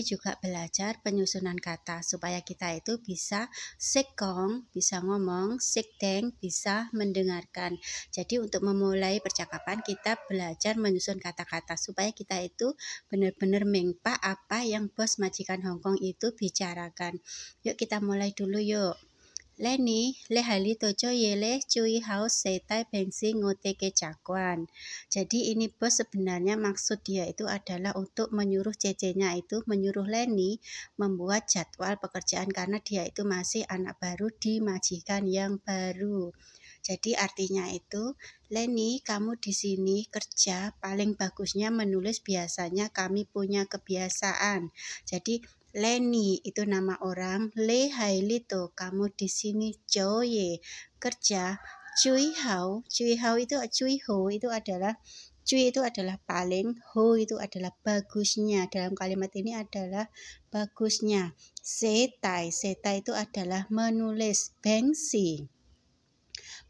juga belajar penyusunan kata supaya kita itu bisa sekong, bisa ngomong, sekdeng, bisa mendengarkan. Jadi untuk memulai percakapan kita belajar menyusun kata-kata supaya kita itu benar-benar mengpa apa yang bos majikan Hongkong itu bicarakan. Yuk kita mulai dulu yuk. Leni, le hali tojo yele cui hao setai bengsi ngote ke cakuan. Jadi ini bos sebenarnya maksud dia itu adalah untuk menyuruh cecenya itu menyuruh Leni membuat jadwal pekerjaan karena dia itu masih anak baru di majikan yang baru. Jadi artinya itu, Leni, kamu di sini kerja paling bagusnya menulis, biasanya kami punya kebiasaan. Jadi Leni itu nama orang, Le Hailito kamu di sini Joye kerja, Cui Hao itu adalah Cui itu adalah paling, Ho itu adalah bagusnya. Dalam kalimat ini adalah bagusnya. Setai itu adalah menulis, Bengsi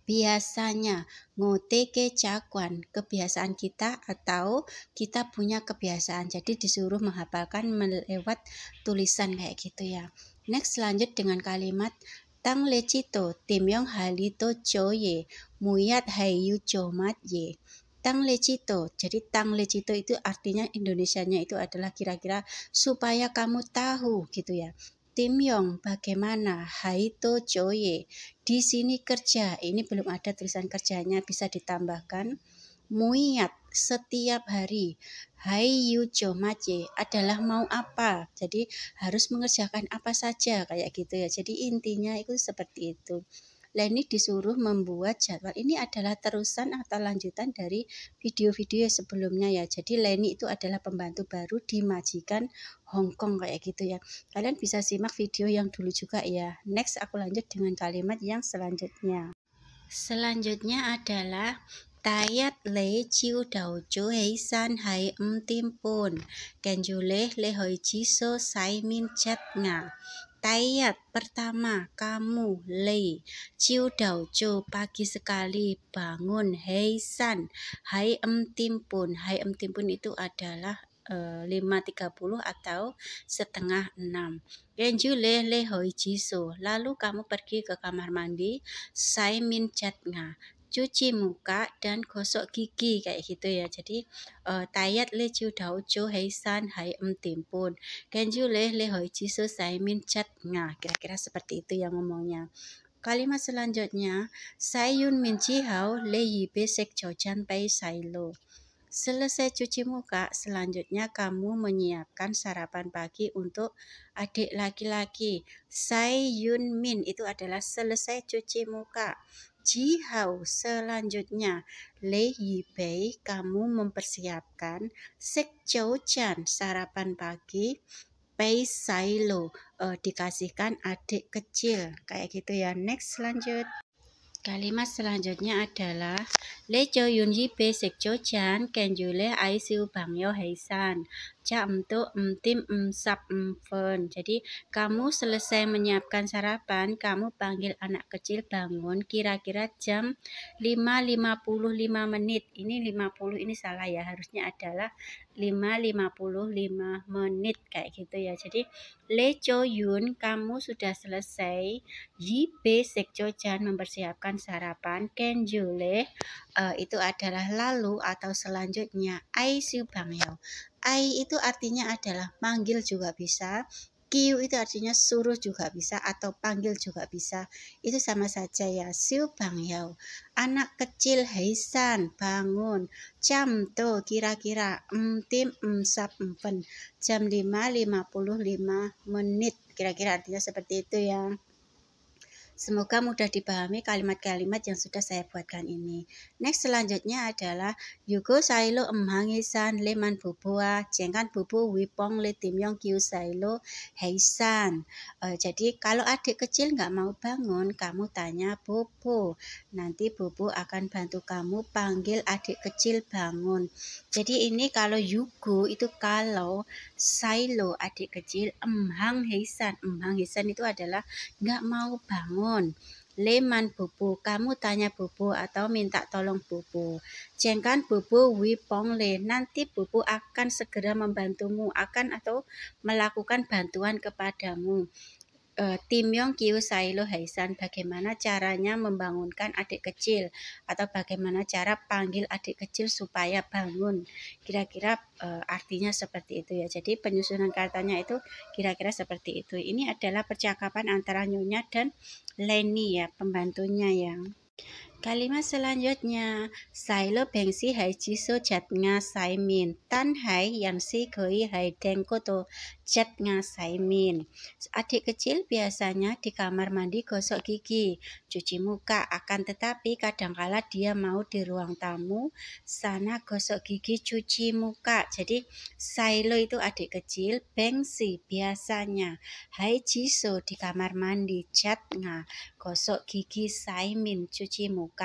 biasanya, ngoteke cakuan, kebiasaan kita atau kita punya kebiasaan. Jadi disuruh menghafalkan lewat tulisan kayak gitu ya. Next lanjut dengan kalimat Tang lecito timyong halito joye muyat hayu jomat ye. Tang lecito, jadi tang lecito itu artinya Indonesianya itu adalah kira-kira supaya kamu tahu gitu ya. Timyong bagaimana, haito joye di sini kerja, ini belum ada tulisan kerjanya, bisa ditambahkan. Muyat setiap hari. Hai yu jomaje adalah mau apa. Jadi harus mengerjakan apa saja kayak gitu ya. Jadi intinya itu seperti itu. Leni disuruh membuat jadwal. Ini adalah terusan atau lanjutan dari video-video sebelumnya ya. Jadi Leni itu adalah pembantu baru di majikan Hongkong kayak gitu ya. Kalian bisa simak video yang dulu juga ya. Next aku lanjut dengan kalimat yang selanjutnya. Selanjutnya adalah Tayat le chiu dao jo hei san hai tim pun kenjule le hoi jiso sai min chat nga. Tayat pertama kamu le chiu dao jo pagi sekali bangun hei san hai tim pun. Hai tim pun itu adalah 5.30 atau setengah 6. Kenjule le hoi jiso. Lalu kamu pergi ke kamar mandi sai min chat nga, cuci muka dan gosok gigi kayak gitu ya. Jadi tayat le chiu dao jo hei san hai tim pun kenju le hoi jiso sai min chat nga, kira-kira seperti itu yang ngomongnya. Kalimat selanjutnya sayun min ji hao le yi be sek jojan pai sai lo. Selesai cuci muka, selanjutnya kamu menyiapkan sarapan pagi untuk adik laki-laki. Sai Yun Min itu adalah selesai cuci muka. Ji Hao selanjutnya. Le Yibei kamu mempersiapkan. Sek Jou Chan sarapan pagi. Pei Sai Lo dikasihkan adik kecil. Kayak gitu ya. Next lanjut. Kalimat selanjutnya adalah Le jo yun yi be sek jo chan kenjule ai siu bang yo heisan. Jam tu tim sap fen. Jadi kamu selesai menyiapkan sarapan, kamu panggil anak kecil bangun kira-kira jam 5.55 menit. Ini 50 ini salah ya, harusnya adalah 5.55 menit kayak gitu ya. Jadi Le Jo Yun kamu sudah selesai. Yi Be Sek Jo Chan mempersiapkan sarapan. Ken Jule itu adalah lalu atau selanjutnya. Ai Siu Bang Yao. Ai itu artinya adalah manggil juga bisa. Kiu itu artinya suruh juga bisa atau panggil juga bisa. Itu sama saja ya. Siu Bang Yao. Anak kecil Heisan bangun. Jam to kira-kira tim sap empen. Jam 5.55 menit. Kira-kira artinya seperti itu ya. Semoga mudah dipahami kalimat-kalimat yang sudah saya buatkan ini. Next selanjutnya adalah Yugo sailo emhangisan leman bubua jengkan bubu wipong le timyong kiu sailo heisan. Jadi kalau adik kecil nggak mau bangun, kamu tanya bobo. Nanti bobo akan bantu kamu panggil adik kecil bangun. Jadi ini kalau Yugo itu kalau, sailo adik kecil, emhang heisan itu adalah nggak mau bangun. Leman bubu, kamu tanya bubu atau minta tolong bubu. Jengkan bubu wipong le, nanti bubu akan segera membantumu, akan atau melakukan bantuan kepadamu. Timyong Kyu Sailo Haisan, bagaimana caranya membangunkan adik kecil atau bagaimana cara panggil adik kecil supaya bangun. Kira-kira artinya seperti itu ya. Jadi penyusunan katanya itu kira-kira seperti itu. Ini adalah percakapan antara Nyonya dan Leni ya, pembantunya ya. Kalimat selanjutnya, Sailo bengsi hai jiso jat nga sai min, tan hai yang si goi hai deng koto jat nga sai min. Adik kecil biasanya di kamar mandi gosok gigi, cuci muka, akan tetapi kadangkala dia mau di ruang tamu, sana gosok gigi, cuci muka. Jadi Sailo itu adik kecil, bengsi biasanya, hai jiso di kamar mandi, jat nga gosok gigi, saimin cuci muka.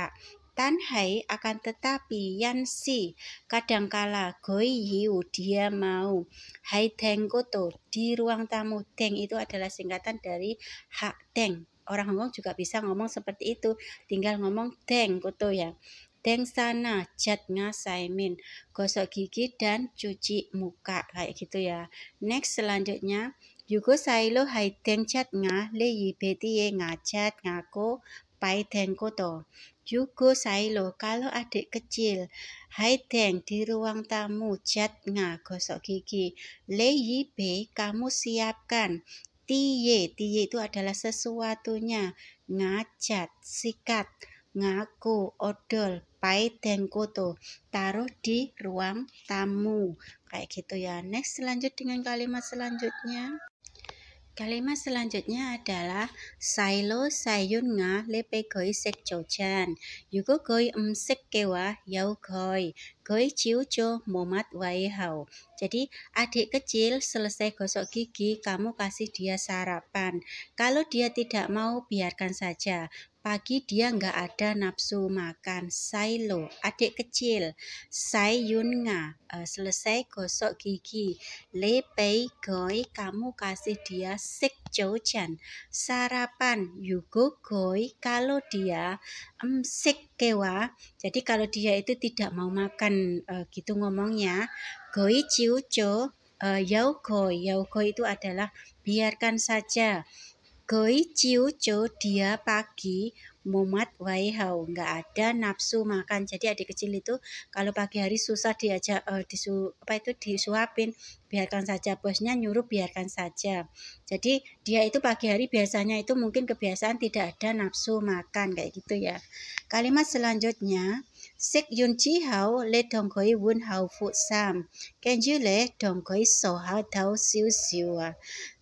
Tan hai akan tetapi, yan si kadangkala, goi hiu dia mau, hai deng koto di ruang tamu. Deng itu adalah singkatan dari hak deng. Orang Hongkong juga bisa ngomong seperti itu, tinggal ngomong deng koto ya. Deng sana, jat nga saimin, gosok gigi dan cuci muka kayak gitu ya. Next selanjutnya, Yugo sailo hai deng chat nga le yi beti ye nga chat nga ko pai deng koto. Yugo sailo, kalau adik kecil, hai deng di ruang tamu, chat nga gosok gigi. Le yi be, kamu siapkan. Tiye itu adalah sesuatunya. Nga cat, sikat. Ngaku, odol, pai deng koto, taruh di ruang tamu. Kayak gitu ya. Next lanjut dengan kalimat selanjutnya. Kalimat selanjutnya adalah Sailo sayun nga lepe goi sek jojan. Yugo goi sek kewa yau goi. Goi ciu jo momat wai hau. Jadi adik kecil selesai gosok gigi, kamu kasih dia sarapan. Kalau dia tidak mau, biarkan saja. Pagi dia nggak ada nafsu makan. Sailo, adik kecil. Sayun nga, selesai gosok gigi. Lepei goi, kamu kasih dia sik jojan, sarapan. Yugo goi, kalau dia sik kewa. Jadi kalau dia itu tidak mau makan, gitu ngomongnya. Goi ciu jo, yau goi itu adalah biarkan saja. Goi ciu jo, dia pagi, momat wai hau, nggak ada nafsu makan. Jadi adik kecil itu kalau pagi hari susah diajak disuapin, biarkan saja, bosnya nyuruh biarkan saja. Jadi dia itu pagi hari biasanya itu mungkin kebiasaan tidak ada nafsu makan kayak gitu ya. Kalimat selanjutnya, Sek yun chi hao le dong koi wun hao fu sam, kenju le dong koi so hao tau siu siu.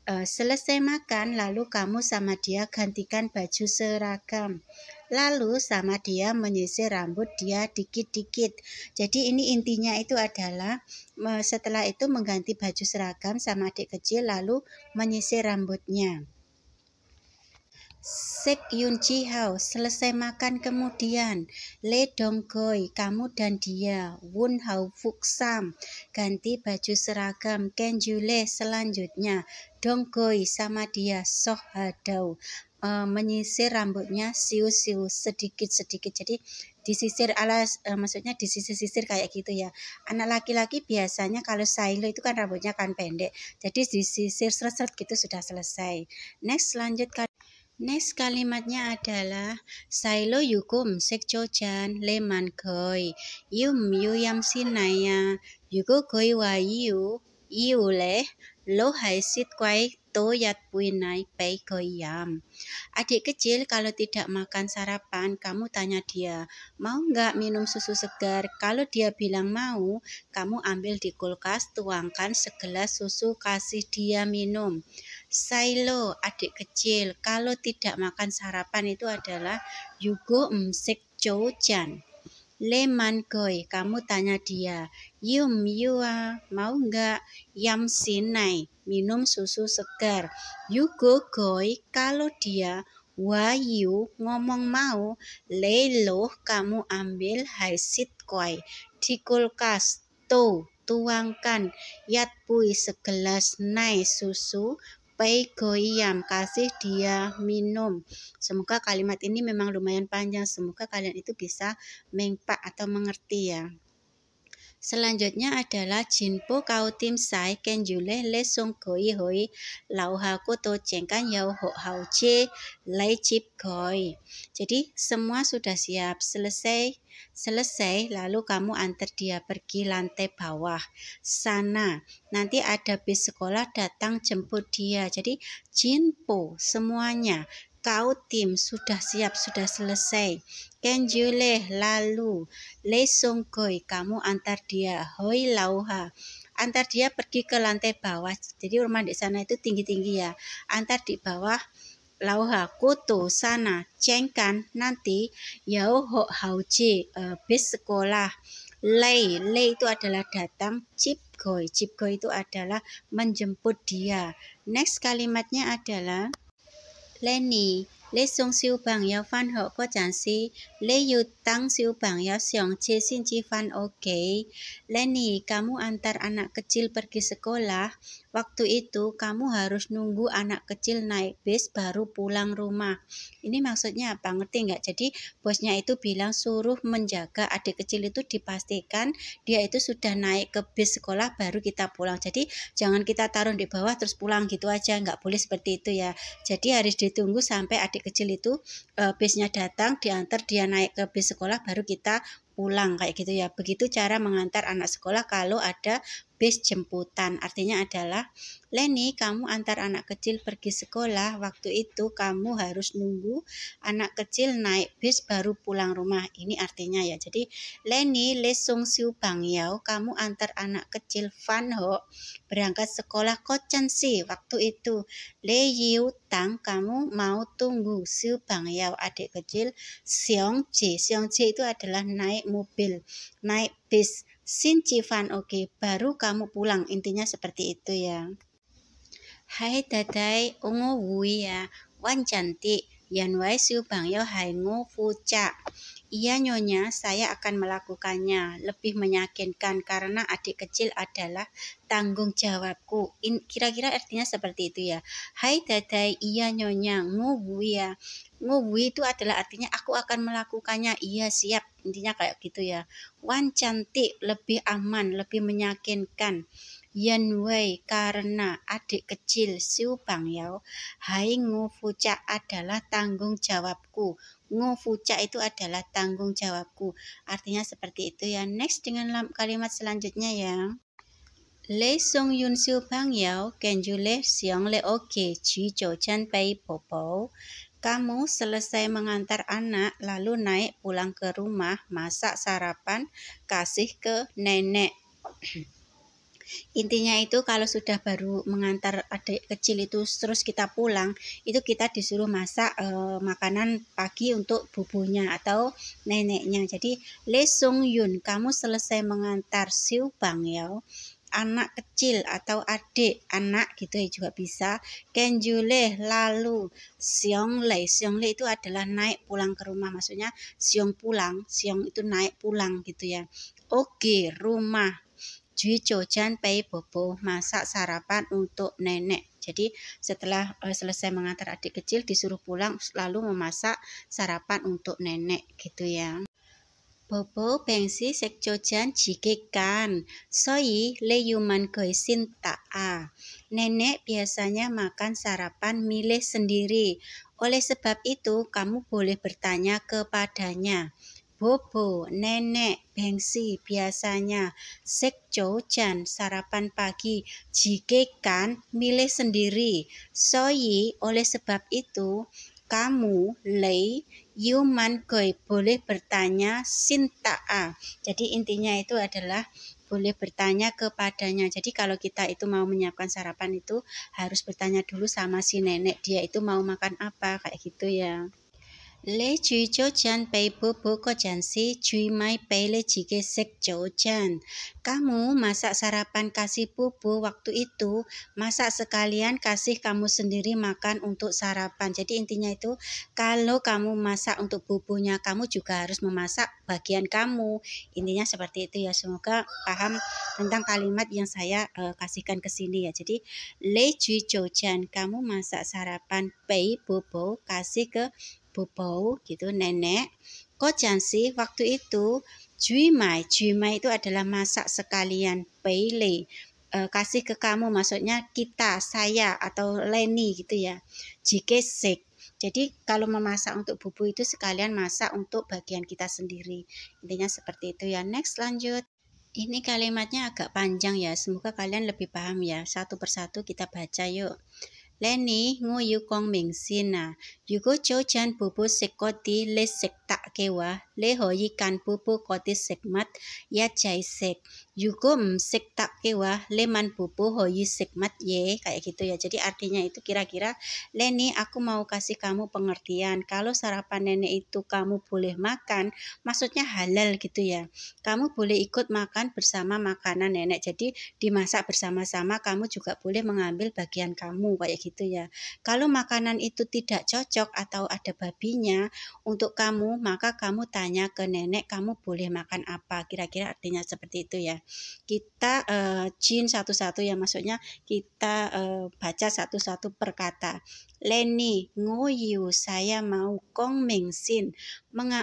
Selesai makan, lalu kamu sama dia gantikan baju seragam. Lalu sama dia menyisir rambut dia dikit-dikit. Jadi ini intinya itu adalah setelah itu mengganti baju seragam sama adik kecil lalu menyisir rambutnya. Sek Yun Chi Hao, selesai makan kemudian. Le Dong Goi, kamu dan dia. Wun Hao Fuk Sam, ganti baju seragam. Ken Jule, selanjutnya. Dong Goi sama dia. Soh Hadau, menyisir rambutnya siu-siu sedikit-sedikit. Jadi disisir maksudnya disisir-sisir kayak gitu ya. Anak laki-laki biasanya kalau Sailo itu kan rambutnya kan pendek. Jadi disisir seret-seret gitu sudah selesai. Next lanjutkan. Next kalimatnya adalah Sailo yukum sek jojan leman goi. Yum yu yam sinaya. Yugo goi wa yu. Yu le. Lo hai sit kwai to yat puinai pei goi yam. Adik kecil kalau tidak makan sarapan, kamu tanya dia, mau nggak minum susu segar? Kalau dia bilang mau, kamu ambil di kulkas, tuangkan segelas susu, kasih dia minum. Sailo, adik kecil, kalau tidak makan sarapan itu adalah yugo sek jojan. Leman goi, kamu tanya dia, yum yua, mau nggak? Yam sinai, minum susu segar. Yugo goi, kalau dia wayu ngomong mau, lelo kamu ambil haisit koi di kulkas, tuangkan, yat pui segelas nai susu, pei goyam, kasih dia minum. Semoga kalimat ini memang lumayan panjang, semoga kalian itu bisa mengpak atau mengerti ya. Selanjutnya adalah jinpo kau tim sai ken jule le song goi hoi lau ha ko to jengkan yau ho hao che lai chip goi. Jadi semua sudah siap, selesai lalu kamu antar dia pergi lantai bawah sana. Nanti ada bis sekolah datang jemput dia. Jadi jinpo semuanya. Kau tim sudah siap, sudah selesai. Kenjule lalu, le songkoi kamu antar dia, hoi lauha. Antar dia pergi ke lantai bawah. Jadi rumah di sana itu tinggi-tinggi ya. Antar di bawah lauha kuto sana cengkan nanti yau ho hauji bis sekolah. Lei itu adalah datang, chip goi itu adalah menjemput dia. Next kalimatnya adalah Lenny, lê sung siêu bằng yao fan ho po chan si, lê yu tang siêu bằng yao xiong che xin chi fan oke. Lenny, kamu antar anak kecil pergi sekolah. Waktu itu kamu harus nunggu anak kecil naik bis baru pulang rumah. Ini maksudnya apa? Ngerti nggak? Jadi bosnya itu bilang suruh menjaga adik kecil itu, dipastikan dia itu sudah naik ke bis sekolah baru kita pulang. Jadi jangan kita taruh di bawah terus pulang gitu aja, nggak boleh seperti itu ya. Jadi harus ditunggu sampai adik kecil itu bisnya datang, diantar dia naik ke bis sekolah baru kita pulang kayak gitu ya. Begitu cara mengantar anak sekolah kalau ada bis jemputan. Artinya adalah Lenny, kamu antar anak kecil pergi sekolah. Waktu itu kamu harus nunggu anak kecil naik bis baru pulang rumah. Ini artinya ya. Jadi Lenny, le sung siu bang yao, kamu antar anak kecil Fan Ho berangkat sekolah Kocan si. Waktu itu Le Yu Tang, kamu mau tunggu siu bang yao adik kecil Xiong Ji. Xiong Ji itu adalah naik mobil, naik bis. Sin Cifan oke, baru kamu pulang. Intinya seperti itu ya. Hai dadai, ungu wui ya. Wan cantik, yan wai siu bang yao hai ngu fu ca. Iya nyonya, saya akan melakukannya. Lebih meyakinkan karena adik kecil adalah tanggung jawabku. Kira-kira artinya seperti itu ya. Hai dadai, iya nyonya, ngu wui ya. Ngubui itu adalah artinya aku akan melakukannya. Iya siap, intinya kayak gitu ya. Wan cantik, lebih aman, lebih meyakinkan. Yan wei, karena adik kecil siu bang yao. Hai ngu fuca adalah tanggung jawabku. Ngu fuca itu adalah tanggung jawabku. Artinya seperti itu ya. Next dengan kalimat selanjutnya ya. Le song yun siu bang yao kenju le siang le oke ji jo chan pei popo. Kamu selesai mengantar anak, lalu naik pulang ke rumah, masak sarapan, kasih ke nenek. Intinya itu kalau sudah baru mengantar adik kecil itu terus kita pulang, itu kita disuruh masak makanan pagi untuk bubunya atau neneknya. Jadi Le Sung Yun, kamu selesai mengantar Siu Bang Yao, anak kecil atau adik anak gitu ya juga bisa. Kenjule lalu Xiong Lei itu adalah naik pulang ke rumah, maksudnya Xiong pulang, Xiong itu naik pulang gitu ya. Oke, rumah. Jui Jojan pei bobo, masak sarapan untuk nenek. Jadi setelah selesai mengantar adik kecil disuruh pulang lalu memasak sarapan untuk nenek gitu ya. Bobo bengsi sekjojan jigekan, soi leyuman goisin ta'a. Nenek biasanya makan sarapan milih sendiri. Oleh sebab itu kamu boleh bertanya kepadanya. Bobo, nenek, bengsi biasanya sekjojan sarapan pagi, jigekan milih sendiri. Soi oleh sebab itu kamu lei Yuman Goi boleh bertanya Sinta'a. Jadi intinya itu adalah boleh bertanya kepadanya. Jadi kalau kita itu mau menyiapkan sarapan itu harus bertanya dulu sama si nenek, dia itu mau makan apa kayak gitu ya. Le chui jojan pei bobo kojan si cui mai pei le jike sek jojan. Kamu masak sarapan kasih bobo waktu itu, masak sekalian kasih kamu sendiri makan untuk sarapan. Jadi intinya itu kalau kamu masak untuk bobonya, kamu juga harus memasak bagian kamu. Intinya seperti itu ya. Semoga paham tentang kalimat yang saya kasihkan ke sini ya. Jadi le cui jojan, kamu masak sarapan pei bobo kasih ke bobo gitu nenek. Kojansi waktu itu juimai itu adalah masak sekalian. Peile kasih ke kamu, maksudnya kita, saya atau Leni gitu ya. Jike sek, jadi kalau memasak untuk bobo itu sekalian masak untuk bagian kita sendiri. Intinya seperti itu ya. Next lanjut. Ini kalimatnya agak panjang ya, semoga kalian lebih paham ya. Satu persatu kita baca yuk. Leni nguyu kong mingsina, yugo jojan bubu sekoti le sektak kewa, le hoyi kan bubu koti sekmat ya jai sek, yugo sektak kewa, le man bubu hoyi sekmat ye, kayak gitu ya. Jadi artinya itu kira-kira, Leni aku mau kasih kamu pengertian, kalau sarapan nenek itu kamu boleh makan, maksudnya halal gitu ya. Kamu boleh ikut makan bersama makanan nenek, jadi dimasak bersama-sama, kamu juga boleh mengambil bagian kamu kayak gitu ya. Kalau makanan itu tidak cocok atau ada babinya untuk kamu, maka kamu tanya ke nenek kamu boleh makan apa. Kira-kira artinya seperti itu ya. Kita jin satu-satu ya, maksudnya kita baca satu-satu per kata. Leni ngoyu, saya mau kong mengsin,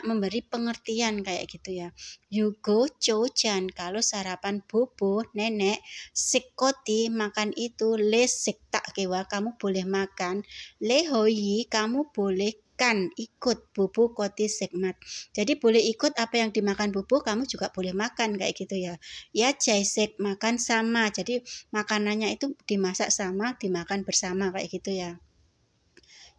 memberi pengertian kayak gitu ya. Yugo jojan, kalau sarapan bobo nenek, sekoti makan itu, le sektak kewa kamu boleh makan, le hoyi kamu boleh kan ikut bobo koti sekmat. Jadi boleh ikut apa yang dimakan bobo, kamu juga boleh makan kayak gitu ya. Ya jaisek, makan sama, jadi makanannya itu dimasak sama, dimakan bersama kayak gitu ya.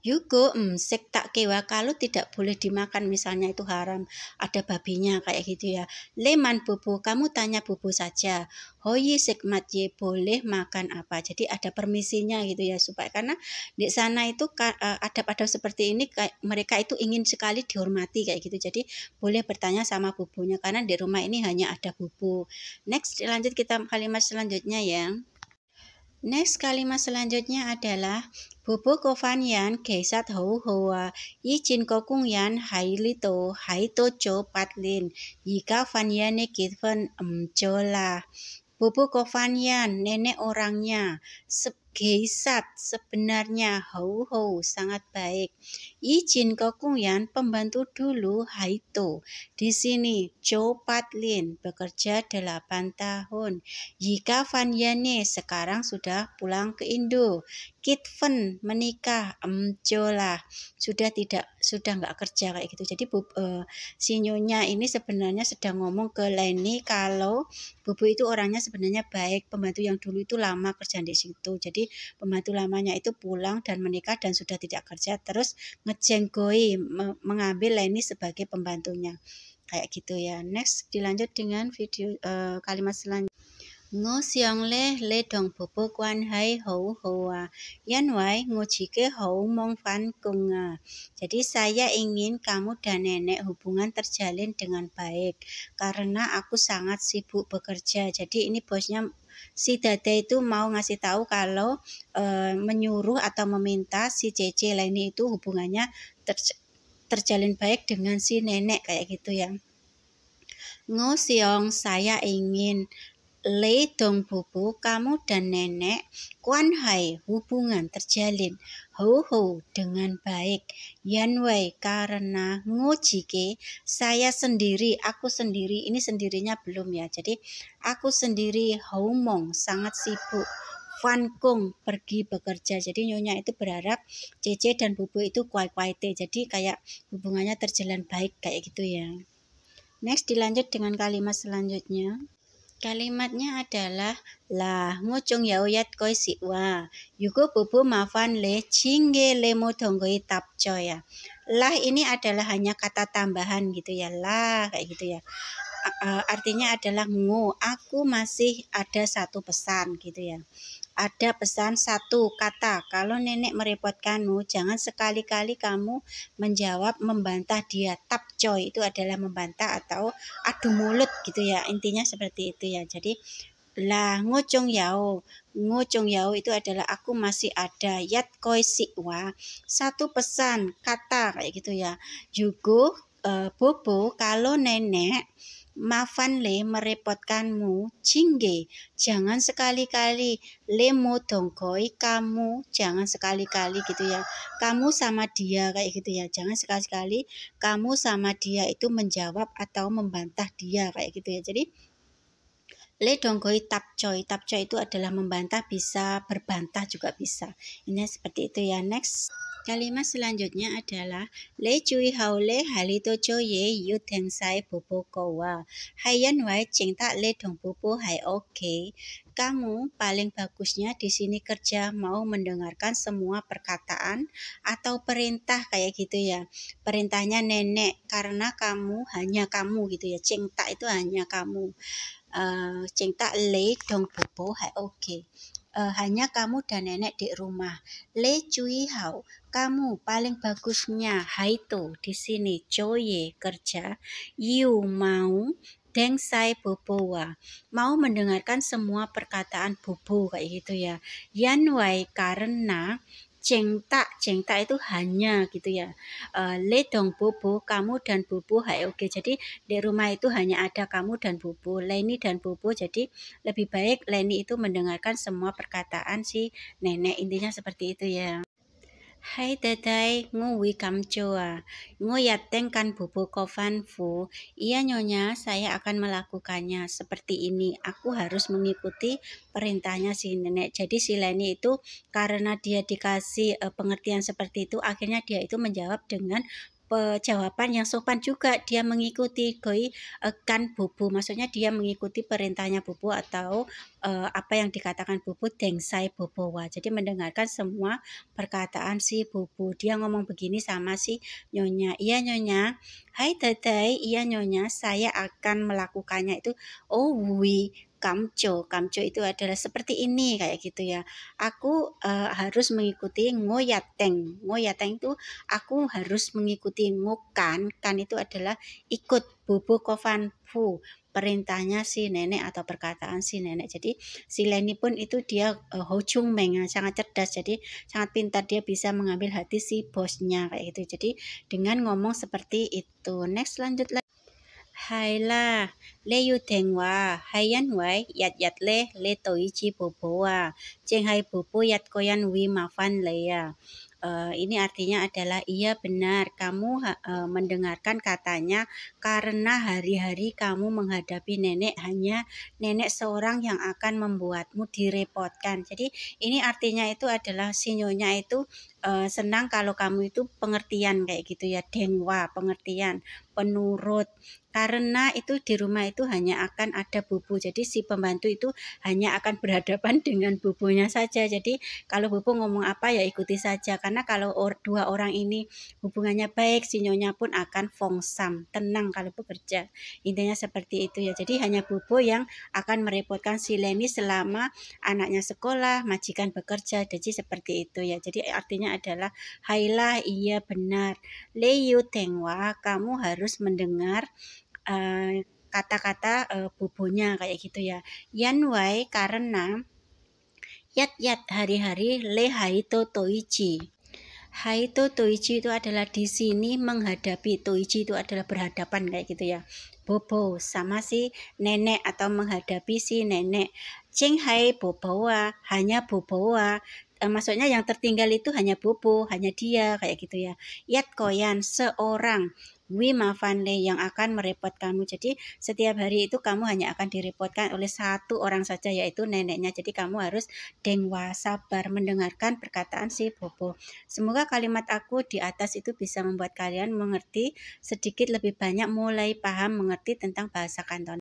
Yugo sek tak kewa, kalau tidak boleh dimakan misalnya itu haram, ada babinya kayak gitu ya. Leman bobo, kamu tanya bobo saja. Hoyi sekmat ye, boleh makan apa. Jadi ada permisinya gitu ya, supaya karena di sana itu adab-adab seperti ini mereka itu ingin sekali dihormati kayak gitu. Jadi boleh bertanya sama bobonya karena di rumah ini hanya ada bobo. Next lanjut kita kalimat selanjutnya ya. Next kalimat selanjutnya adalah bobo kofan yan keisat hou hoa yichin kokung yan hailito haito cho patlin yika fan yane kitfen jola. Bobo kofan yan, nenek orangnya, keisat sebenarnya, hou hou sangat baik. Ijin kokung yan, pembantu dulu, haito. Di sini Jo Patlin bekerja 8 tahun. Yika Van Yane sekarang sudah pulang ke Indo. Kitven menikah, Jola sudah nggak kerja kayak gitu. Jadi si nyonya ini sebenarnya sedang ngomong ke Leni kalau Bobo itu orangnya sebenarnya baik, pembantu yang dulu itu lama kerja di situ. Jadi pembantu lamanya itu pulang dan menikah dan sudah tidak kerja, terus ngejenggoi mengambil Leni sebagai pembantunya. Kayak gitu ya. Next dilanjut dengan video kalimat selanjutnya. Ngo siang le dong bobo quan hai hou hoa yan wai ngo jike hou mong fan kunga. Jadi saya ingin kamu dan nenek hubungan terjalin dengan baik karena aku sangat sibuk bekerja. Jadi ini bosnya si Dada itu mau ngasih tahu kalau menyuruh atau meminta si Cece Leni itu hubungannya terjalin baik dengan si nenek kayak gitu ya. Ngo siang, saya ingin Le dong bobo, kamu dan nenek, kuan hai, hubungan terjalin, ho ho dengan baik, yan wei karena ngojike, saya sendiri, aku sendiri, ini sendirinya belum ya, jadi aku sendiri haumong, sangat sibuk. Fan Kung pergi bekerja, jadi nyonya itu berharap Cece dan Bobo itu kuai-kuai-te, jadi kayak hubungannya terjalan baik kayak gitu ya. Next dilanjut dengan kalimat selanjutnya. Kalimatnya adalah lah ngocong yaoyat koi siwa yugo bobo mafan le cingge lemo donggoi tapco ya. Lah ini adalah hanya kata tambahan gitu ya, lah kayak gitu ya. artinya adalah ngo, aku masih ada satu pesan gitu ya. Ada pesan satu kata. Kalau nenek merepotkanmu, jangan sekali-kali kamu menjawab membantah dia. Tapcoy itu adalah membantah atau adu mulut gitu ya. Intinya seperti itu ya. Jadi lah ngocong yao itu adalah aku masih ada. Yat koi sikwa, satu pesan kata kayak gitu ya. Juga bobo, kalau nenek Mafan le merepotkanmu, jingge, jangan sekali-kali lemo dongkoi, kamu jangan sekali-kali gitu ya, kamu sama dia kayak gitu ya, jangan sekali-kali kamu sama dia itu menjawab atau membantah dia kayak gitu ya. Jadi le dongkoi tapcoy itu adalah membantah, bisa berbantah juga bisa. Ini seperti itu ya. Next. Kalimat selanjutnya adalah le cui hao le halito ye yu tengsai bobo kowa. Hayan wai cinta le dong bobo hai oke. Kamu paling bagusnya di sini kerja mau mendengarkan semua perkataan atau perintah kayak gitu ya. Perintahnya nenek karena hanya kamu gitu ya. Cinta itu hanya kamu. Cinta le dong bobo hai oke. Hanya kamu dan nenek di rumah. Le cui hao, kamu paling bagusnya haito di sini coye kerja. You mau deng sai bobowa, mau mendengarkan semua perkataan bobo kayak gitu ya. Yan wai karena cengta itu hanya gitu ya. Le dong bobo, kamu dan bobo hai oke. Jadi di rumah itu hanya ada kamu dan bobo, Leni dan bobo. Jadi lebih baik Leni itu mendengarkan semua perkataan si nenek. Intinya seperti itu ya. Hai dadai, nguwi kamcoa, ngoyateng kan bobo kofan fu. Iya nyonya, saya akan melakukannya seperti ini. Aku harus mengikuti perintahnya si nenek. Jadi si Leni itu karena dia dikasih pengertian seperti itu, akhirnya dia itu menjawab dengan jawaban yang sopan juga. Dia mengikuti kan bubu, maksudnya dia mengikuti perintahnya bubu atau apa yang dikatakan bubu dengsai bobowa. Jadi mendengarkan semua perkataan si bubu. Dia ngomong begini sama si nyonya, iya nyonya, hai dadai, iya nyonya, saya akan melakukannya itu. Oh wi kamco itu adalah seperti ini kayak gitu ya. Aku harus mengikuti ngoyateng itu aku harus mengikuti ngokan, kan itu adalah ikut bobo kofan fu, perintahnya si nenek atau perkataan si nenek. Jadi si Leni pun itu dia hojung meng, sangat cerdas, jadi sangat pintar, dia bisa mengambil hati si bosnya kayak gitu. Jadi dengan ngomong seperti itu. Next, lanjut lagi. Hai lah, le yu teng wa, hayan wai, yat le toichi bobo wa, jeng hai bobo yat koyan wi mafan le ya. Ini artinya adalah iya benar, kamu mendengarkan katanya karena hari-hari kamu menghadapi nenek, hanya nenek seorang yang akan membuatmu direpotkan. Jadi ini artinya itu adalah si nyonya itu senang kalau kamu itu pengertian kayak gitu ya, dengwa, pengertian, penurut. Karena itu di rumah itu hanya akan ada bubu, jadi si pembantu itu hanya akan berhadapan dengan bubunya saja. Jadi kalau bubu ngomong apa ya ikuti saja, karena kalau dua orang ini hubungannya baik, si nyonya pun akan fongsam, tenang kalau bekerja. Intinya seperti itu ya. Jadi hanya bubu yang akan merepotkan si Leni selama anaknya sekolah, majikan bekerja. Jadi seperti itu ya. Jadi artinya adalah hailah, iya benar, leyu tengwa, kamu harus mendengar kata-kata bubunya kayak gitu ya. Yanwai karena yat hari-hari le haito toichi. Haito toichi itu adalah di sini menghadapi, toichi itu adalah berhadapan kayak gitu ya. Bobo sama si nenek atau menghadapi si nenek. Ceng hai bobowa, hanya bobowa. Maksudnya yang tertinggal itu hanya bobo, hanya dia kayak gitu ya. Yat koyan, seorang. Wi mafanle, yang akan merepotkanmu. Jadi setiap hari itu kamu hanya akan direpotkan oleh satu orang saja, yaitu neneknya. Jadi kamu harus dengwa, sabar mendengarkan perkataan si bobo. Semoga kalimat aku di atas itu bisa membuat kalian mengerti sedikit lebih banyak, mulai paham mengerti tentang bahasa Kanton.